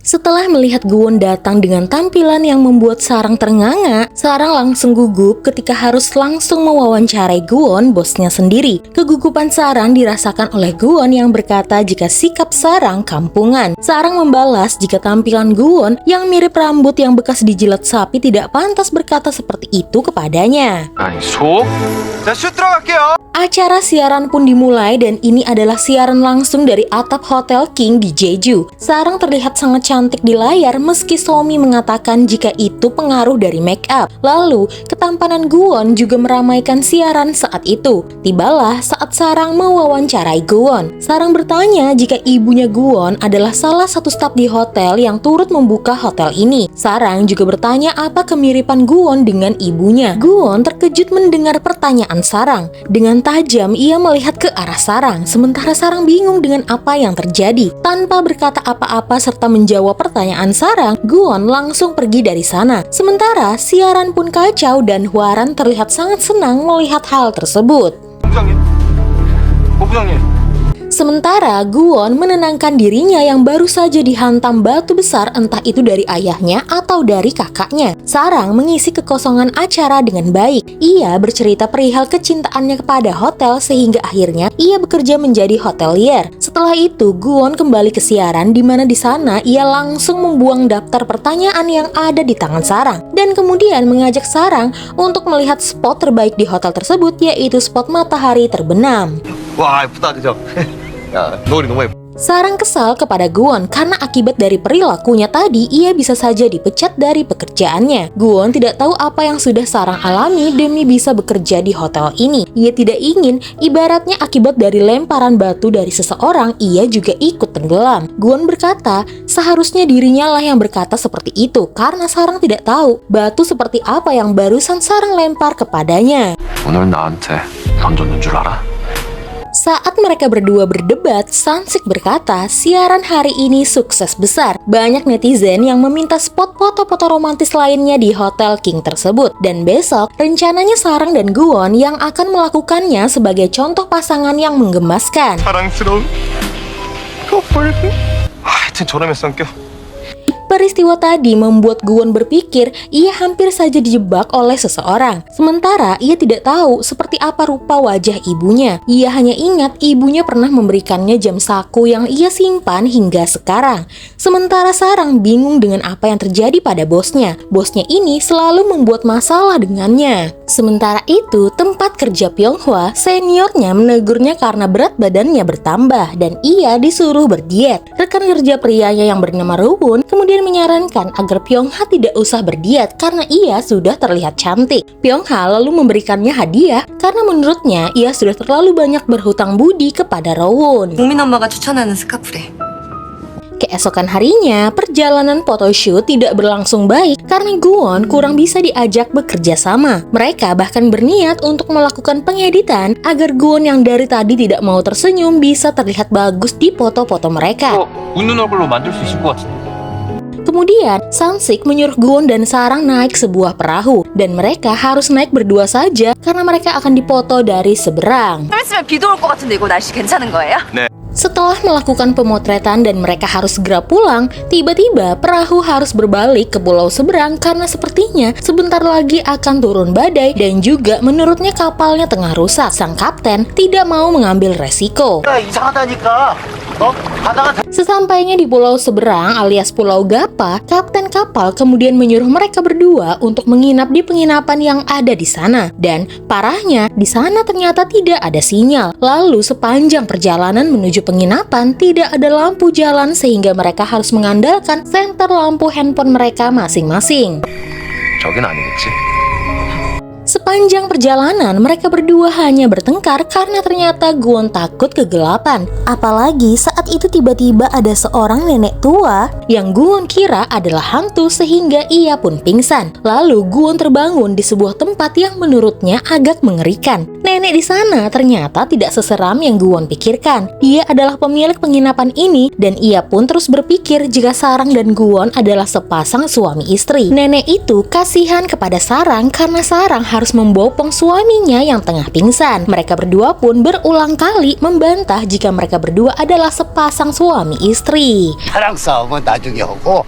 Setelah melihat Gwon datang dengan tampilan yang membuat Sarang ternganga, Sarang langsung gugup ketika harus langsung mewawancarai Gwon, bosnya sendiri. Kegugupan Sarang dirasakan oleh Gwon yang berkata jika sikap Sarang kampungan. Sarang membalas jika tampilan Gwon yang mirip rambut yang bekas dijilat sapi tidak pantas berkata seperti itu kepadanya. 아니 속? 자 슛 들어갈게요. Acara siaran pun dimulai dan ini adalah siaran langsung dari atap Hotel King di Jeju. Sarang terlihat sangat cantik di layar meski Somi mengatakan jika itu pengaruh dari make up. Lalu, ketampanan Gwon juga meramaikan siaran saat itu. Tibalah saat Sarang mewawancarai Gwon. Sarang bertanya jika ibunya Gwon adalah salah satu staf di hotel yang turut membuka hotel ini. Sarang juga bertanya apa kemiripan Gwon dengan ibunya. Gwon terkejut mendengar pertanyaan Sarang. Dengan tajam ia melihat ke arah Sarang, sementara Sarang bingung dengan apa yang terjadi. Tanpa berkata apa-apa serta menjawab pertanyaan Sarang, Gwon langsung pergi dari sana. Sementara siaran pun kacau dan Hwaran terlihat sangat senang melihat hal tersebut. 부장님. 부장님. Sementara Gwon menenangkan dirinya yang baru saja dihantam batu besar entah itu dari ayahnya atau dari kakaknya. Sarang mengisi kekosongan acara dengan baik. Ia bercerita perihal kecintaannya kepada hotel sehingga akhirnya ia bekerja menjadi hotelier. Setelah itu Gwon kembali ke siaran di mana di sana ia langsung membuang daftar pertanyaan yang ada di tangan Sarang dan kemudian mengajak Sarang untuk melihat spot terbaik di hotel tersebut yaitu spot matahari terbenam. 와 예쁘다 그죠? 야 노을이 너무 예쁘. Sarang kesal kepada Gwon karena akibat dari perilakunya tadi ia bisa saja dipecat dari pekerjaannya. Gwon tidak tahu apa yang sudah Sarang alami demi bisa bekerja di hotel ini. Ia tidak ingin ibaratnya akibat dari lemparan batu dari seseorang ia juga ikut tenggelam. Gwon berkata seharusnya dirinya lah yang berkata seperti itu karena Sarang tidak tahu batu seperti apa yang barusan Sarang lempar kepadanya. 오늘 나한테 던졌는 줄 알아? Saat mereka berdua berdebat, Sansik berkata siaran hari ini sukses besar. Banyak netizen yang meminta spot foto-foto romantis lainnya di Hotel King tersebut. Dan besok, rencananya Sarang dan Gwon yang akan melakukannya sebagai contoh pasangan yang menggemaskan. 사랑스러운 커플. 하여튼 저렴의 성격. Peristiwa tadi membuat Gwon berpikir ia hampir saja dijebak oleh seseorang. Sementara ia tidak tahu seperti apa rupa wajah ibunya. Ia hanya ingat ibunya pernah memberikannya jam saku yang ia simpan hingga sekarang. Sementara Sarang bingung dengan apa yang terjadi pada bosnya. Bosnya ini selalu membuat masalah dengannya. Sementara itu, tempat kerja Pyonghwa, seniornya menegurnya karena berat badannya bertambah dan ia disuruh berdiet. Rekan kerja prianya yang bernama Rowoon kemudian menyarankan agar Pyongha tidak usah berdiet karena ia sudah terlihat cantik. Pyongha lalu memberikannya hadiah karena menurutnya ia sudah terlalu banyak berhutang budi kepada Rowoon. 국민 엄마가 추천하는 스카프래. Keesokan harinya, perjalanan photoshoot tidak berlangsung baik karena Gwon kurang bisa diajak bekerja sama. Mereka bahkan berniat untuk melakukan pengeditan agar Gwon yang dari tadi tidak mau tersenyum bisa terlihat bagus di foto-foto mereka. 웃는 얼굴로 만들 수 있을 것 같은데. Kemudian, Sansik menyuruh Gwon dan Sarang naik sebuah perahu dan mereka harus naik berdua saja karena mereka akan dipoto dari seberang. 좀 있으면 비도 올 것 같은데 이거 날씨 괜찮은 거예요? 네. Setelah melakukan pemotretan dan mereka harus segera pulang, tiba-tiba perahu harus berbalik ke pulau seberang karena sepertinya sebentar lagi akan turun badai dan juga menurutnya kapalnya tengah rusak. Sang kapten tidak mau mengambil resiko. 이상하다니까. Sesampainya di pulau seberang alias Pulau Gapa, kapten kapal kemudian menyuruh mereka berdua untuk menginap di penginapan yang ada di sana. Dan parahnya, di sana ternyata tidak ada sinyal. Lalu sepanjang perjalanan menuju penginapan tidak ada lampu jalan sehingga mereka harus mengandalkan senter lampu handphone mereka masing-masing. 저긴 아니겠지. Sepanjang perjalanan, mereka berdua hanya bertengkar karena ternyata Gwon takut kegelapan. Apalagi saat itu tiba-tiba ada seorang nenek tua yang Gwon kira adalah hantu sehingga ia pun pingsan. Lalu Gwon terbangun di sebuah tempat yang menurutnya agak mengerikan. Nenek di sana ternyata tidak seseram yang Gwon pikirkan. Dia adalah pemilik penginapan ini dan ia pun terus berpikir jika Sarang dan Gwon adalah sepasang suami istri. Nenek itu kasihan kepada Sarang karena Sarang harus membopong suaminya yang tengah pingsan. Mereka berdua pun berulang kali membantah jika mereka berdua adalah sepasang suami istri. 사랑 싸움은 나중에 하고.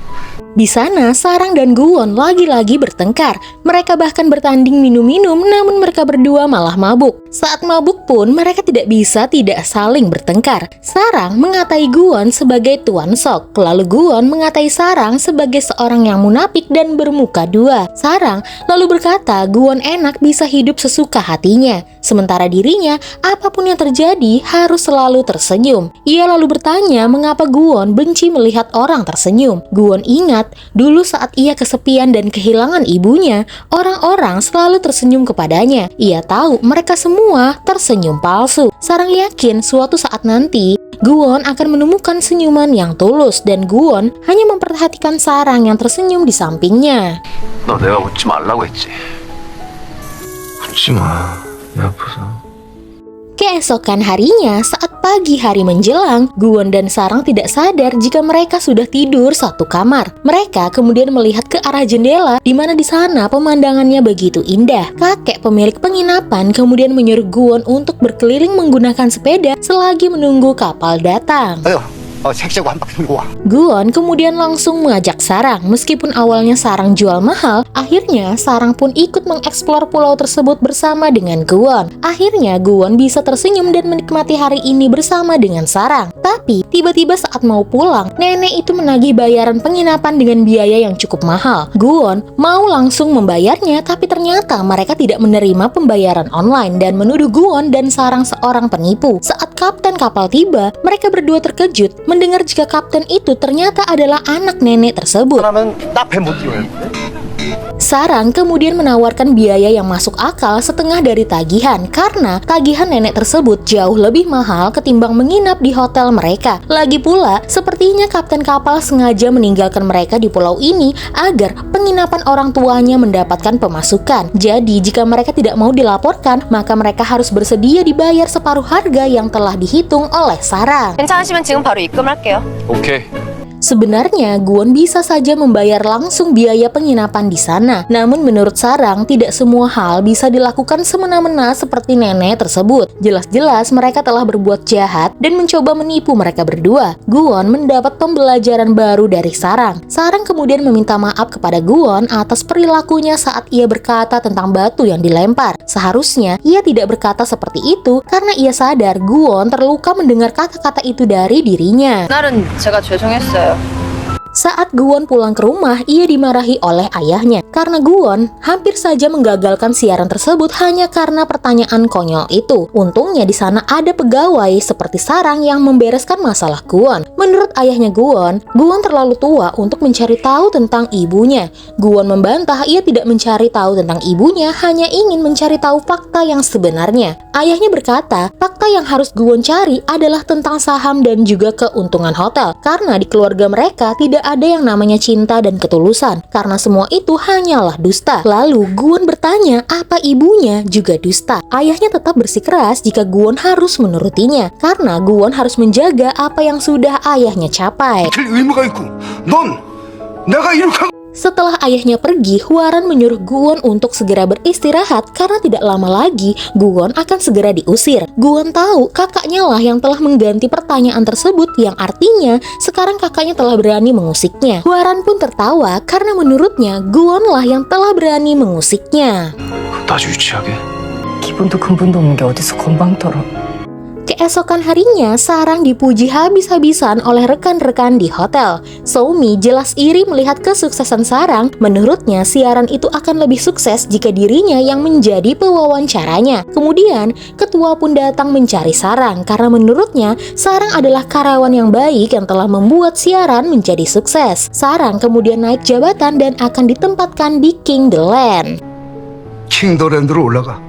Di sana, Sarang dan Guwon lagi-lagi bertengkar. Mereka bahkan bertanding minum-minum, namun mereka berdua malah mabuk. Saat mabuk pun, mereka tidak bisa tidak saling bertengkar. Sarang mengatai Guwon sebagai tuan sok, lalu Guwon mengatai Sarang sebagai seorang yang munafik dan bermuka dua. Sarang lalu berkata Guwon enak bisa hidup sesuka hatinya, sementara dirinya apapun yang terjadi harus selalu tersenyum. Ia lalu bertanya mengapa Guwon benci melihat orang tersenyum. Guwon ingat dulu saat ia kesepian dan kehilangan ibunya, orang-orang selalu tersenyum kepadanya. Ia tahu mereka semua tersenyum palsu. Sarang yakin suatu saat nanti Guwon akan menemukan senyuman yang tulus dan Guwon hanya memperhatikan Sarang yang tersenyum di sampingnya. 너 내가 웃지 말라고 했지. 웃지 마. 내 아파서. Keesokan harinya, saat pagi hari menjelang, Guwon dan Sarang tidak sadar jika mereka sudah tidur satu kamar. Mereka kemudian melihat ke arah jendela, di mana di sana pemandangannya begitu indah. Kakek pemilik penginapan kemudian menyuruh Guwon untuk berkeliling menggunakan sepeda selagi menunggu kapal datang. 아유, 색시하고 한 바퀴 돌고 와. Guwon kemudian langsung mengajak Sarang. Meskipun awalnya Sarang jual mahal, akhirnya Sarang pun ikut mengeksplor pulau tersebut bersama dengan Guwon. Akhirnya Guwon bisa tersenyum dan menikmati hari ini bersama dengan Sarang. Tapi tiba-tiba saat mau pulang, nenek itu menagih bayaran penginapan dengan biaya yang cukup mahal. Guwon mau langsung membayarnya, tapi ternyata mereka tidak menerima pembayaran online dan menuduh Guwon dan Sarang seorang penipu. Saat kapten kapal tiba, mereka berdua terkejut mendengar jika kapten itu ternyata adalah anak nenek tersebut. 사람은 딱 배 못 뛰어요. Sarang kemudian menawarkan biaya yang masuk akal setengah dari tagihan karena tagihan nenek tersebut jauh lebih mahal ketimbang menginap di hotel mereka. Lagi pula, sepertinya kapten kapal sengaja meninggalkan mereka di pulau ini agar penginapan orang tuanya mendapatkan pemasukan. Jadi, jika mereka tidak mau dilaporkan, maka mereka harus bersedia dibayar separuh harga yang telah dihitung oleh Sarang. 괜찮으시면 지금 바로 입금할게요. 오케이. Sebenarnya, Guwon bisa saja membayar langsung biaya penginapan di sana. Namun menurut Sarang, tidak semua hal bisa dilakukan semena-mena seperti nenek tersebut. Jelas-jelas mereka telah berbuat jahat dan mencoba menipu mereka berdua. Guwon mendapat pembelajaran baru dari Sarang. Sarang kemudian meminta maaf kepada Guwon atas perilakunya saat ia berkata tentang batu yang dilempar. Seharusnya ia tidak berkata seperti itu karena ia sadar Guwon terluka mendengar kata-kata itu dari dirinya. 그날은 제가 죄송했어요. Saat Guwon pulang ke rumah, ia dimarahi oleh ayahnya karena Guwon hampir saja menggagalkan siaran tersebut hanya karena pertanyaan konyol itu. Untungnya di sana ada pegawai seperti Sarang yang membereskan masalah Guwon. Menurut ayahnya Guwon terlalu tua untuk mencari tahu tentang ibunya. Guwon membantah ia tidak mencari tahu tentang ibunya, hanya ingin mencari tahu fakta yang sebenarnya. Ayahnya berkata, fakta yang harus Guwon cari adalah tentang saham dan juga keuntungan hotel, karena di keluarga mereka tidak ada yang namanya cinta dan ketulusan, karena semua itu hanyalah dusta. Lalu Guwon bertanya apa ibunya juga dusta. Ayahnya tetap bersikeras jika Guwon harus menurutinya, karena Guwon harus menjaga apa yang sudah ayahnya capai. 될 의무가 있고, 넌 내가 이렇게 Setelah ayahnya pergi, Hwaran menyuruh Guwon untuk segera beristirahat karena tidak lama lagi Guwon akan segera diusir. Guwon tahu kakaknya lah yang telah mengganti pertanyaan tersebut, yang artinya sekarang kakaknya telah berani mengusiknya. Hwaran pun tertawa karena menurutnya Guwon lah yang telah berani mengusiknya. 아주 유치하게. 기분도 근본도 없는 게 어디서 건방 떨어. Keesokan harinya, Sarang dipuji habis-habisan oleh rekan-rekan di hotel. Soumi jelas iri melihat kesuksesan Sarang. Menurutnya, siaran itu akan lebih sukses jika dirinya yang menjadi pewawancaranya. Kemudian, ketua pun datang mencari Sarang karena menurutnya Sarang adalah karyawan yang baik yang telah membuat siaran menjadi sukses. Sarang kemudian naik jabatan dan akan ditempatkan di King The Land. 킹더랜드로 올라가.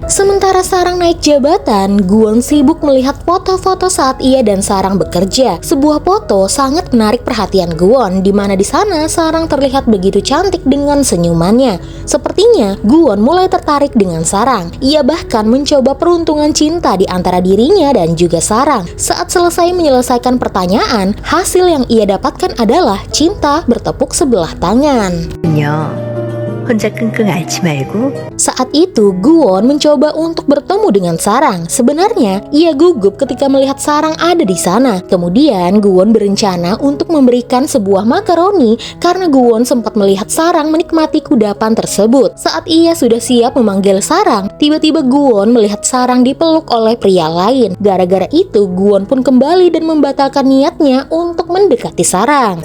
Sementara Sarang naik jabatan, Guwon sibuk melihat foto-foto saat ia dan Sarang bekerja. Sebuah foto sangat menarik perhatian Guwon, di mana di sana Sarang terlihat begitu cantik dengan senyumannya. Sepertinya Guwon mulai tertarik dengan Sarang. Ia bahkan mencoba peruntungan cinta di antara dirinya dan juga Sarang. Saat selesai menyelesaikan pertanyaan, hasil yang ia dapatkan adalah cinta bertepuk sebelah tangan. 야, 혼자 끙끙 앓지 말고 Saat itu, Guwon mencoba untuk bertemu dengan Sarang. Sebenarnya, ia gugup ketika melihat Sarang ada di sana. Kemudian, Guwon berencana untuk memberikan sebuah makaroni karena Guwon sempat melihat Sarang menikmati kudapan tersebut. Saat ia sudah siap memanggil Sarang, tiba-tiba Guwon melihat Sarang dipeluk oleh pria lain. Gara-gara itu, Guwon pun kembali dan membatalkan niatnya untuk mendekati Sarang.